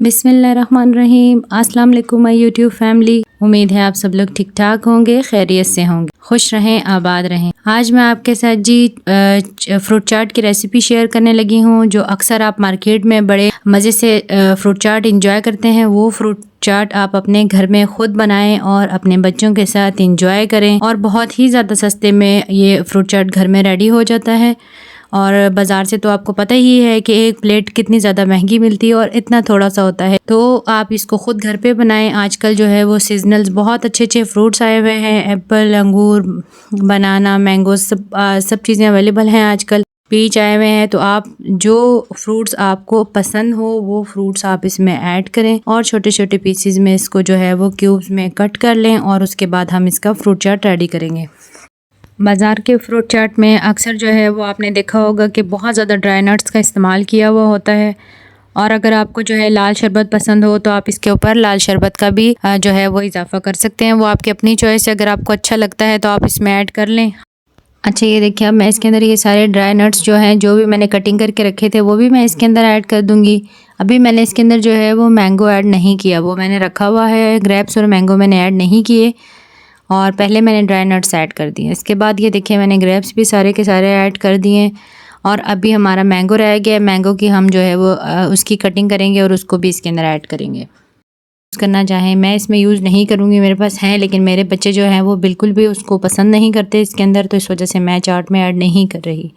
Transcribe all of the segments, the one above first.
बिस्मिल्लाहिर्रहमानिर्रहीम। अस्सलाम वालेकुम माय यूट्यूब फैमिली। उम्मीद है आप सब लोग ठीक ठाक होंगे, खैरियत से होंगे, खुश रहें, आबाद रहें। आज मैं आपके साथ फ्रूट चाट की रेसिपी शेयर करने लगी हूँ। जो अक्सर आप मार्केट में बड़े मज़े से फ्रूट चाट इंजॉय करते हैं, वो फ्रूट चाट आप अपने घर में ख़ुद बनाएं और अपने बच्चों के साथ इंजॉय करें। और बहुत ही ज़्यादा सस्ते में ये फ्रूट चाट घर में रेडी हो जाता है। और बाज़ार से तो आपको पता ही है कि एक प्लेट कितनी ज़्यादा महंगी मिलती है और इतना थोड़ा सा होता है। तो आप इसको ख़ुद घर पे बनाएं। आजकल जो है वो सीजनल्स बहुत अच्छे अच्छे फ्रूट्स आए हुए हैं। एप्पल, अंगूर, बनाना, मैंगो, सब चीज़ें अवेलेबल हैं आजकल। पीच आए हुए हैं। तो आप जो फ्रूट्स आपको पसंद हो वो फ्रूट्स आप इसमें ऐड करें और छोटे छोटे पीसेस में इसको जो है वो क्यूब्स में कट कर लें और उसके बाद हम इसका फ्रूट चाट रेडी करेंगे। बाज़ार के फ्रूट चाट में अक्सर जो है वो आपने देखा होगा कि बहुत ज़्यादा ड्राई नट्स का इस्तेमाल किया हुआ होता है। और अगर आपको जो है लाल शरबत पसंद हो तो आप इसके ऊपर लाल शरबत का भी जो है वो इजाफ़ा कर सकते हैं। वो आपकी अपनी चॉइस है, अगर आपको अच्छा लगता है तो आप इसमें ऐड कर लें। अच्छा, ये देखिए, अब मैं इसके अंदर ये सारे ड्राई नट्स जो हैं, जो भी मैंने कटिंग करके रखे थे, वो भी मैं इसके अंदर ऐड कर दूँगी। अभी मैंने इसके अंदर जो है वो मैंगो ऐड नहीं किया, वो मैंने रखा हुआ है। ग्रेप्स और मैंगो मैंने ऐड नहीं किए और पहले मैंने ड्राई नट्स ऐड कर दिए। इसके बाद ये देखिए, मैंने ग्रेप्स भी सारे के सारे ऐड कर दिए और अभी हमारा मैंगो रह गया। मैंगो की हम जो है वो उसकी कटिंग करेंगे और उसको भी इसके अंदर ऐड करेंगे। करना चाहें, मैं इसमें यूज़ नहीं करूँगी, मेरे पास हैं, लेकिन मेरे बच्चे जो हैं वो बिल्कुल भी उसको पसंद नहीं करते इसके अंदर, तो इस वजह से मैं चाट में ऐड नहीं कर रही।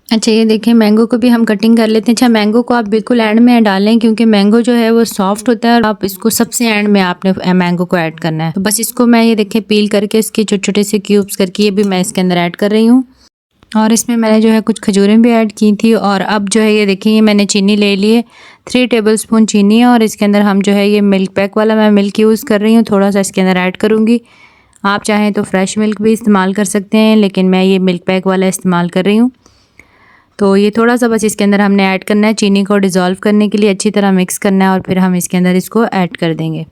अच्छा, ये देखें, मैंगो को भी हम कटिंग कर लेते हैं। अच्छा, मैंगो को आप बिल्कुल एंड में डालें क्योंकि मैंगो जो है वो सॉफ्ट होता है और आप इसको सबसे एंड में आपने मैंगो को ऐड करना है। तो बस इसको मैं ये देखें पील करके इसके छोटे छोटे से क्यूब्स करके ये भी मैं इसके अंदर ऐड कर रही हूँ। और इसमें मैंने जो है कुछ खजूरें भी ऐड की थी। और अब जो है ये देखिए, ये मैंने चीनी ले ली है, 3 टेबलस्पून चीनी है। और इसके अंदर हम जो है ये मिल्क पैक वाला मैं मिल्क यूज़ कर रही हूँ, थोड़ा सा इसके अंदर ऐड करूँगी। आप चाहें तो फ्रेश मिल्क भी इस्तेमाल कर सकते हैं, लेकिन मैं ये मिल्क पैक वाला इस्तेमाल कर रही हूँ। तो ये थोड़ा सा बस इसके अंदर हमने ऐड करना है, चीनी को डिज़ोल्व करने के लिए अच्छी तरह मिक्स करना है और फिर हम इसके अंदर इसको ऐड कर देंगे।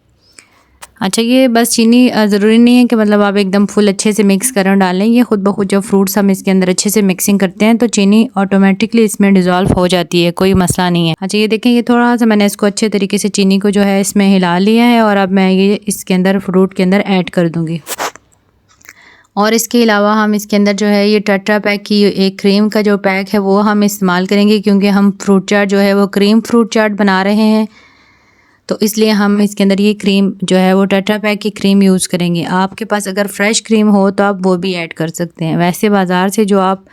अच्छा, ये बस चीनी ज़रूरी नहीं है कि मतलब आप एकदम फुल अच्छे से मिक्स कर डालें। ये खुद ब खुद जब फ्रूट्स हम इसके अंदर अच्छे से मिक्सिंग करते हैं तो चीनी ऑटोमेटिकली इसमें डिज़ोल्व हो जाती है, कोई मसला नहीं है। अच्छा, ये देखें, ये थोड़ा सा मैंने इसको अच्छे तरीके से चीनी को जो है इसमें हिला लिया है और अब मैं ये इसके अंदर फ्रूट के अंदर ऐड कर दूँगी। और इसके अलावा हम इसके अंदर जो है ये टेट्रा पैक की एक क्रीम का जो पैक है वो हम इस्तेमाल करेंगे क्योंकि हम फ्रूट चाट जो है वो क्रीम फ्रूट चाट बना रहे हैं, तो इसलिए हम इसके अंदर ये क्रीम जो है वो टेट्रा पैक की क्रीम यूज़ करेंगे। आपके पास अगर फ्रेश क्रीम हो तो आप वो भी ऐड कर सकते हैं। वैसे बाज़ार से जो आप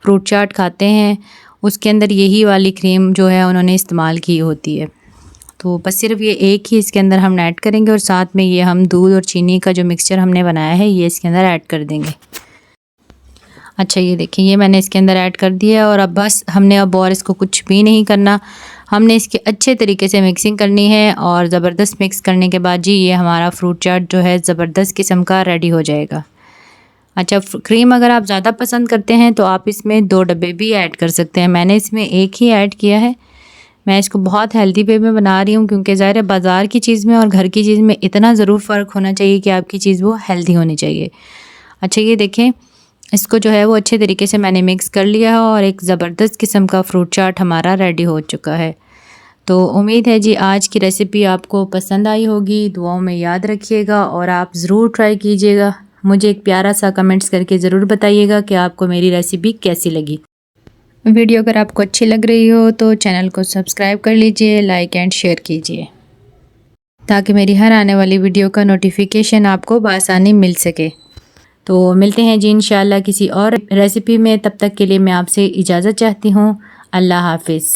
फ्रूट चाट खाते हैं उसके अंदर यही वाली क्रीम जो है उन्होंने इस्तेमाल की होती है। तो बस सिर्फ ये एक ही इसके अंदर हम ऐड करेंगे और साथ में ये हम दूध और चीनी का जो मिक्सचर हमने बनाया है ये इसके अंदर ऐड कर देंगे। अच्छा, ये देखिए, ये मैंने इसके अंदर ऐड कर दिया और अब बस हमने अब और इसको कुछ भी नहीं करना, हमने इसके अच्छे तरीके से मिक्सिंग करनी है और ज़बरदस्त मिक्स करने के बाद जी ये हमारा फ्रूट चाट जो है ज़बरदस्त किस्म का रेडी हो जाएगा। अच्छा, क्रीम अगर आप ज़्यादा पसंद करते हैं तो आप इसमें 2 डब्बे भी ऐड कर सकते हैं। मैंने इसमें एक ही ऐड किया है। मैं इसको बहुत हेल्दी वे में बना रही हूँ क्योंकि ज़ाहिर है बाज़ार की चीज़ में और घर की चीज़ में इतना ज़रूर फ़र्क होना चाहिए कि आपकी चीज़ वो हेल्दी होनी चाहिए। अच्छा, ये देखें, इसको जो है वो अच्छे तरीके से मैंने मिक्स कर लिया है और एक ज़बरदस्त किस्म का फ्रूट चाट हमारा रेडी हो चुका है। तो उम्मीद है जी आज की रेसिपी आपको पसंद आई होगी। दुआओं में याद रखिएगा और आप ज़रूर ट्राई कीजिएगा। मुझे एक प्यारा सा कमेंट्स करके ज़रूर बताइएगा कि आपको मेरी रेसिपी कैसी लगी। वीडियो अगर आपको अच्छी लग रही हो तो चैनल को सब्सक्राइब कर लीजिए, लाइक एंड शेयर कीजिए ताकि मेरी हर आने वाली वीडियो का नोटिफिकेशन आपको बआसानी मिल सके। तो मिलते हैं जी इंशाल्लाह किसी और रेसिपी में। तब तक के लिए मैं आपसे इजाज़त चाहती हूँ। अल्लाह हाफिज़।